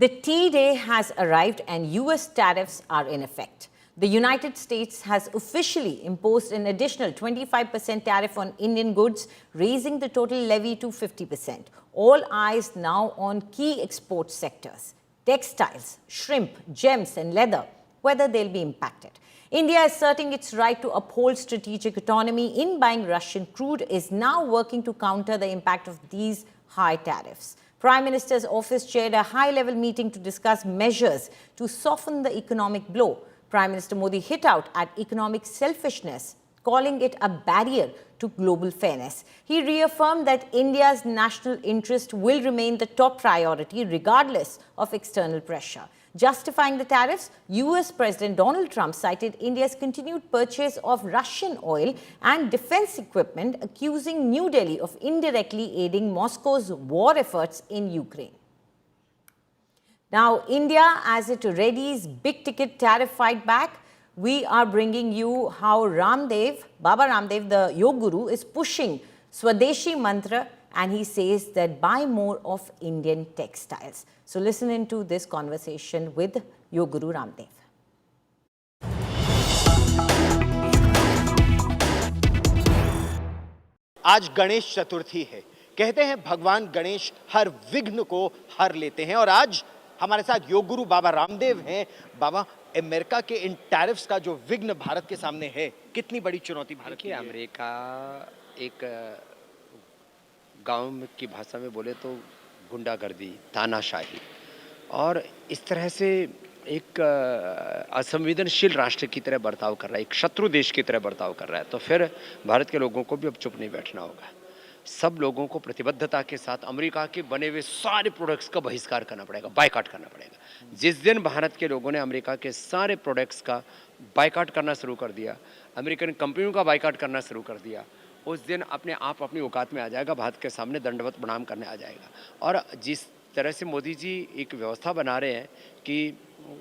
The T-Day has arrived and US tariffs are in effect. The United States has officially imposed an additional 25% tariff on Indian goods, raising the total levy to 50%. All eyes now on key export sectors: textiles, shrimp, gems and leather, whether they'll be impacted. India, asserting its right to uphold strategic autonomy in buying Russian crude, is now working to counter the impact of these high tariffs. Prime Minister's office chaired a high-level meeting to discuss measures to soften the economic blow. Prime Minister Modi hit out at economic selfishness, calling it a barrier to global fairness. He reaffirmed that India's national interest will remain the top priority regardless of external pressure. Justifying the tariffs, US President Donald Trump cited India's continued purchase of Russian oil and defense equipment, accusing New Delhi of indirectly aiding Moscow's war efforts in Ukraine. Now, India, as it readies big-ticket tariff fight back, we are bringing you how Baba Ramdev, the Yoga Guru, is pushing Swadeshi Mantra, and he says that buy more of Indian textiles. So listen into this conversation with Yoga Guru Ramdev. आज गणेश चतुर्थी है। कहते हैं भगवान गणेश हर विघ्न को हर लेते हैं और आज हमारे साथ योग गुरु बाबा रामदेव हैं। बाबा, अमेरिका के इन टैरिफ्स का जो विघ्न भारत के सामने है, कितनी बड़ी चुनौती भारत की? अमेरिका एक गांव की भाषा में बोले तो गुंडागर्दी, तानाशाही और इस तरह से एक असंवेदनशील राष्ट्र की तरह बर्ताव कर रहा है, एक शत्रु देश की तरह बर्ताव कर रहा है। तो फिर भारत के लोगों को भी अब चुप नहीं बैठना होगा। सब लोगों को प्रतिबद्धता के साथ अमेरिका के बने हुए सारे प्रोडक्ट्स का बहिष्कार करना पड़ेगा, बायकॉट करना पड़ेगा। जिस दिन भारत के लोगों ने अमेरिका के सारे प्रोडक्ट्स का बायकॉट करना शुरू कर दिया, अमेरिकन कंपनियों का बायकॉट करना शुरू कर दिया, उस दिन अपने आप अपनी औकात में आ जाएगा, भारत के सामने दंडवत प्रणाम करने आ जाएगा। और जिस तरह से मोदी जी एक व्यवस्था बना रहे हैं कि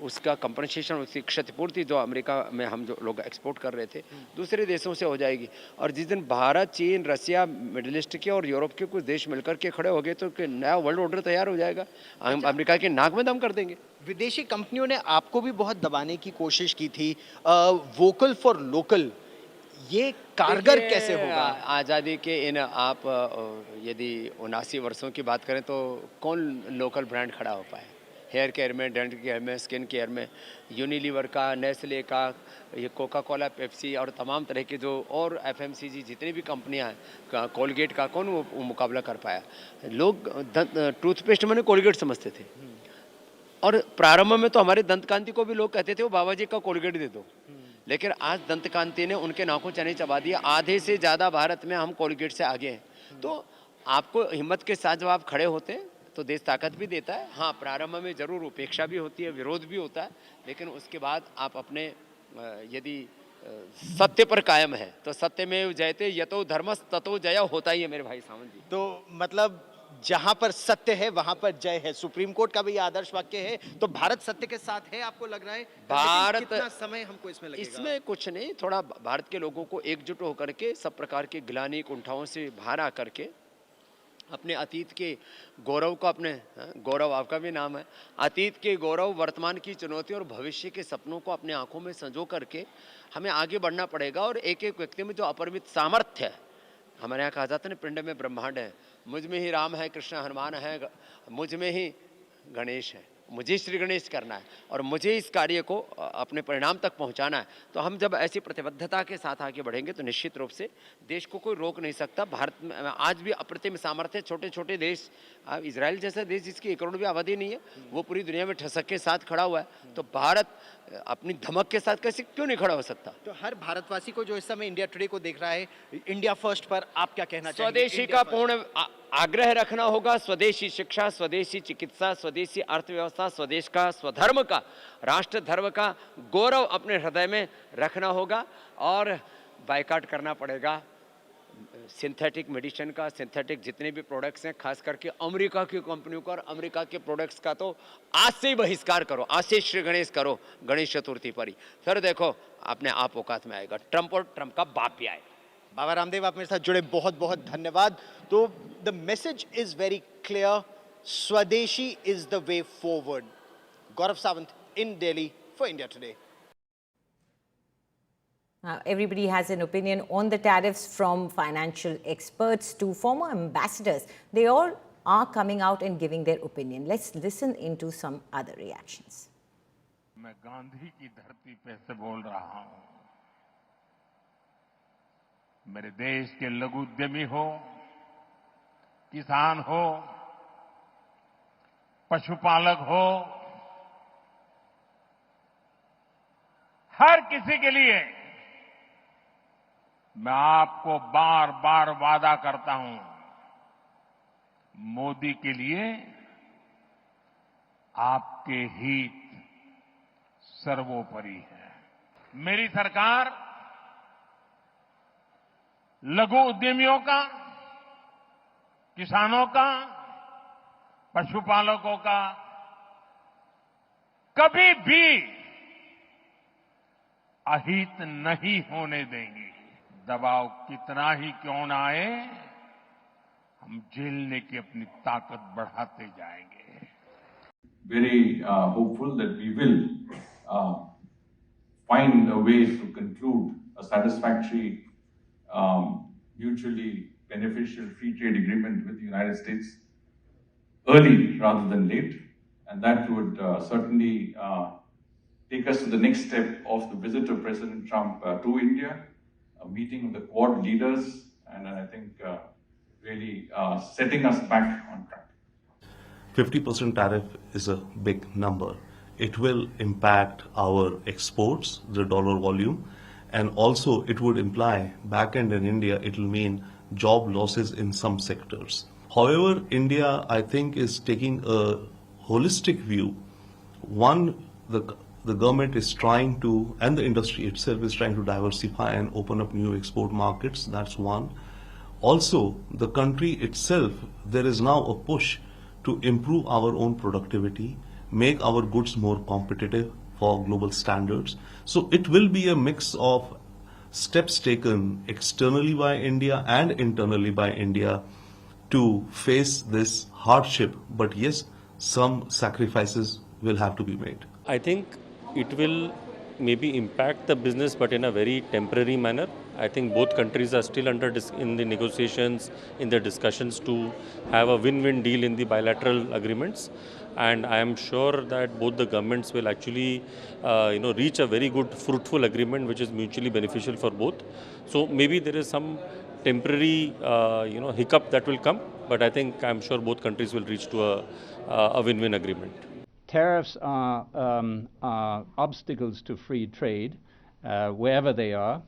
उसका कंपनसेशन, उसकी क्षतिपूर्ति जो अमेरिका में हम जो लोग एक्सपोर्ट कर रहे थे दूसरे देशों से हो जाएगी। और जिस दिन भारत, चीन, रसिया, मिडिल ईस्ट के और यूरोप के कुछ देश मिलकर के खड़े हो गए तो नया वर्ल्ड ऑर्डर तैयार हो जाएगा। हम अमेरिका की नाक में दम कर देंगे। विदेशी कंपनियों ने आपको भी बहुत दबाने की कोशिश की थी। वोकल फॉर लोकल, ये कारगर कैसे होगा? आज़ादी के इन आप यदि 79 वर्षों की बात करें तो कौन लोकल ब्रांड खड़ा हो पाए? हेयर केयर में, डेंटल केयर में, स्किन केयर में यूनिलीवर का, नेस्ले का, ये कोका कोला, पेप्सी और तमाम तरह के जो और एफएमसीजी जितनी भी कंपनियां हैं, कोलगेट का कौन वो मुकाबला कर पाया? लोग टूथपेस्ट मैंने कोलगेट समझते थे और प्रारंभ में तो हमारे दंतकांति को भी लोग कहते थे वो बाबा जी का कोलगेट दे दो। लेकिन आज दंतकांति ने उनके नाकों चने चबा दिया। आधे से ज़्यादा भारत में हम कोलगेट से आगे हैं। तो आपको हिम्मत के साथ जब आप खड़े होते हैं तो देश ताकत भी देता है। हाँ, प्रारंभ में जरूर उपेक्षा भी होती है, विरोध भी होता है, लेकिन उसके बाद आप अपने यदि सत्य पर कायम है तो सत्य में जयते यतो धर्मस् ततो जय होता ही है मेरे भाई सावंत जी। तो मतलब जहां पर सत्य है वहां पर जय है। सुप्रीम कोर्ट का भी आदर्श वाक्य है। तो भारत सत्य के साथ है, आपको लग रहा है? भारत, कितना समय हमको इसमें लगेगा? इसमें कुछ नहीं, थोड़ा भारत के लोगों को एकजुट होकर के सब प्रकार की गिलानी कुंठाओं से बाहर आकर के अपने अतीत के गौरव को, अपने गौरव आपका भी नाम है, अतीत के गौरव, वर्तमान की चुनौती और भविष्य के सपनों को अपने आंखों में संजो करके हमें आगे बढ़ना पड़ेगा। और एक एक व्यक्ति में जो अपरिमित सामर्थ्य है, हमारे यहाँ कहा जाता है ना, पिंड में ब्रह्मांड है, मुझ में ही राम है, कृष्ण हनुमान है, मुझ में ही गणेश है, मुझे श्री गणेश करना है और मुझे इस कार्य को अपने परिणाम तक पहुंचाना है। तो हम जब ऐसी प्रतिबद्धता के साथ आगे बढ़ेंगे तो निश्चित रूप से देश को कोई रोक नहीं सकता। भारत में आज भी अप्रतिम सामर्थ्य, छोटे छोटे देश, इजराइल जैसा देश जिसकी 1 करोड़ भी आबादी नहीं है, वो पूरी दुनिया में ठसक के साथ खड़ा हुआ है। तो भारत अपनी धमक के साथ कैसे क्यों नहीं खड़ा हो सकता? तो हर भारतवासी को जो इस समय इंडिया टुडे को देख रहा है, इंडिया फर्स्ट पर आप क्या कहना चाहेंगे? स्वदेशी का पूर्ण आग्रह रखना होगा। स्वदेशी शिक्षा, स्वदेशी चिकित्सा, स्वदेशी अर्थव्यवस्था, स्वदेश का, स्वधर्म का, राष्ट्र धर्म का गौरव अपने हृदय में रखना होगा और बायकॉट करना पड़ेगा सिंथेटिक मेडिसिन का, सिंथेटिक जितने भी प्रोडक्ट्स हैं, खास करके अमेरिका की कंपनियों का और अमेरिका के प्रोडक्ट्स का तो आज से ही बहिष्कार करो, आज से श्री गणेश करो गणेश चतुर्थी पर ही। फिर देखो अपने आप औकात में आएगा, ट्रंप और ट्रंप का बाप भी आएगा। बाबा रामदेव, आप मेरे साथ जुड़े बहुत बहुत धन्यवाद। तो the message is very clear, Swadeshi is the way forward. Gaurav Sawant in Delhi for India Today. Everybody has an opinion on the tariffs, from financial experts to former ambassadors. They all are coming out and giving their opinion. Let's listen into some other reactions. मैं गांधी की धरती पे से बोल रहा हूं। मेरे देश के लघु उद्यमी हो, किसान हो, पशुपालक हो, हर किसी के लिए मैं आपको बार बार वादा करता हूं, मोदी के लिए आपके हित सर्वोपरि है। मेरी सरकार लघु उद्यमियों का, किसानों का, पशुपालकों का कभी भी अहित नहीं होने देंगी। दबाव कितना ही क्यों ना आए, हम झेलने की अपनी ताकत बढ़ाते जाएंगे। Very hopeful that we will find a way to conclude a satisfactory, mutually beneficial free trade agreement with the United States early rather than late, and that would certainly take us to the next step of the visit of President Trump to India, a meeting of the Quad leaders, and I think really setting us back on track. 50% tariff is a big number. It will impact our exports, the dollar volume, and also it would imply back end in India, it will mean job losses in some sectors. However, India, I think, is taking a holistic view. One, the government is trying to, and the industry itself is trying to diversify and open up new export markets. That's one. Also, the country itself, there is now a push to improve our own productivity, make our goods more competitive for global standards. So it will be a mix of steps taken externally by India and internally by India to face this hardship. But yes, some sacrifices will have to be made. I think it will maybe impact the business, but in a very temporary manner. I think both countries are still in the negotiations, in the discussions to have a win-win deal in the bilateral agreements. And I am sure that both the governments will actually, reach a very good, fruitful agreement, which is mutually beneficial for both. So maybe there is some temporary, hiccup that will come, but I think I'm sure both countries will reach to a win-win agreement. Tariffs are obstacles to free trade wherever they are,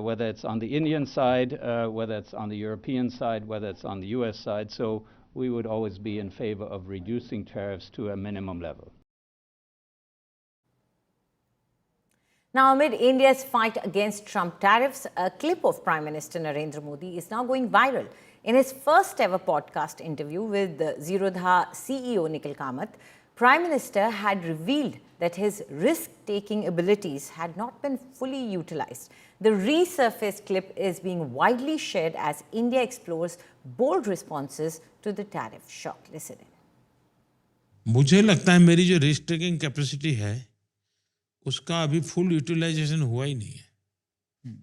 whether it's on the Indian side, whether it's on the European side, whether it's on the US side. So we would always be in favor of reducing tariffs to a minimum level. Now, amid India's fight against Trump tariffs, a clip of Prime Minister Narendra Modi is now going viral. In his first ever podcast interview with the Zerodha CEO Nikhil Kamath, Prime Minister had revealed that his risk-taking abilities had not been fully utilized. The resurfaced clip is being widely shared as India explores bold responses to the tariff shock. Listen in. मुझे लगता है मेरी जो risk taking capacity है उसका अभी full utilisation हुआ ही नहीं है,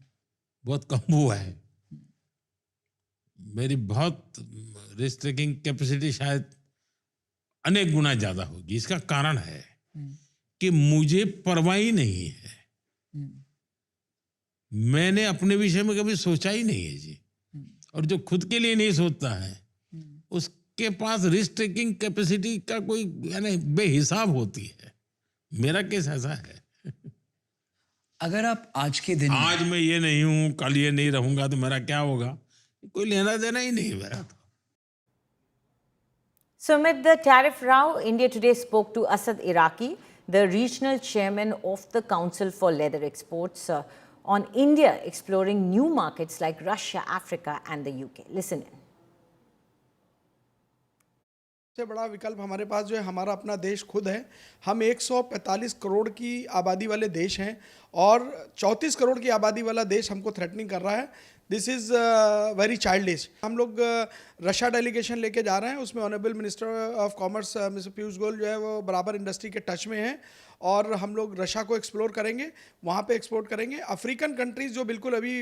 बहुत कम हुआ है। मेरी बहुत रिस्क टेकिंग कैपेसिटी शायद अनेक गुना ज्यादा होगी। इसका कारण है कि मुझे परवाह ही नहीं है, मैंने अपने विषय में कभी सोचा ही नहीं है जी। और जो खुद के लिए नहीं सोचता है उसके पास रिस्क टेकिंग कैपेसिटी का कोई यानी बेहिसाब होती है। मेरा केस ऐसा है। अगर आप आज के दिन आज मैं ये नहीं हूं, कल ये नहीं रहूंगा तो मेरा क्या होगा, कोई लेना देना ही नहीं मेरा तो। So amid the tariff row, India Today spoke to Asad Iraqi, the regional chairman of the Council for Leather Exports, on India exploring new markets like Russia, Africa and the UK. Listen in. सबसे बड़ा विकल्प हमारे पास जो है हमारा अपना देश खुद है। हम 145 करोड़ की आबादी वाले देश हैं और 34 करोड़ की आबादी वाला देश हमको थ्रेटनिंग कर रहा है, दिस इज़ वेरी चाइल्डिश। हम लोग रशिया डेलीगेशन लेके जा रहे हैं, उसमें honourable minister of commerce mister Piyush Goyal जो है वो बराबर इंडस्ट्री के टच में हैं, और हम लोग रशिया को एक्सप्लोर करेंगे, वहाँ पे एक्सपोर्ट करेंगे। अफ्रीकन कंट्रीज़ जो बिल्कुल अभी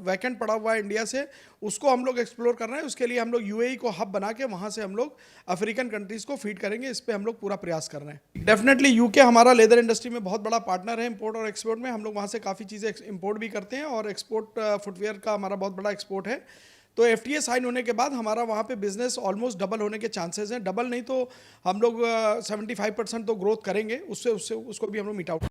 वैकेंट पड़ा हुआ है इंडिया से, उसको हम लोग एक्सप्लोर कर रहे हैं। उसके लिए हम लोग यूएई को हब बना के वहाँ से हम लोग अफ्रीकन कंट्रीज़ को फीड करेंगे। इस पर हम लोग पूरा प्रयास कर रहे हैं। डेफिनेटली यूके हमारा लेदर इंडस्ट्री में बहुत बड़ा पार्टनर है इंपोर्ट और एक्सपोर्ट में। हम लोग वहाँ से काफ़ी चीज़ें इंपोर्ट भी करते हैं, और एक्सपोर्ट फुटवेयर का हमारा बहुत बड़ा एक्सपोर्ट है। तो एफटीए साइन होने के बाद हमारा वहाँ पे बिजनेस ऑलमोस्ट डबल होने के चांसेस हैं। डबल नहीं तो हम लोग 75% तो ग्रोथ करेंगे, उससे उसको भी हम लोग मीट आउट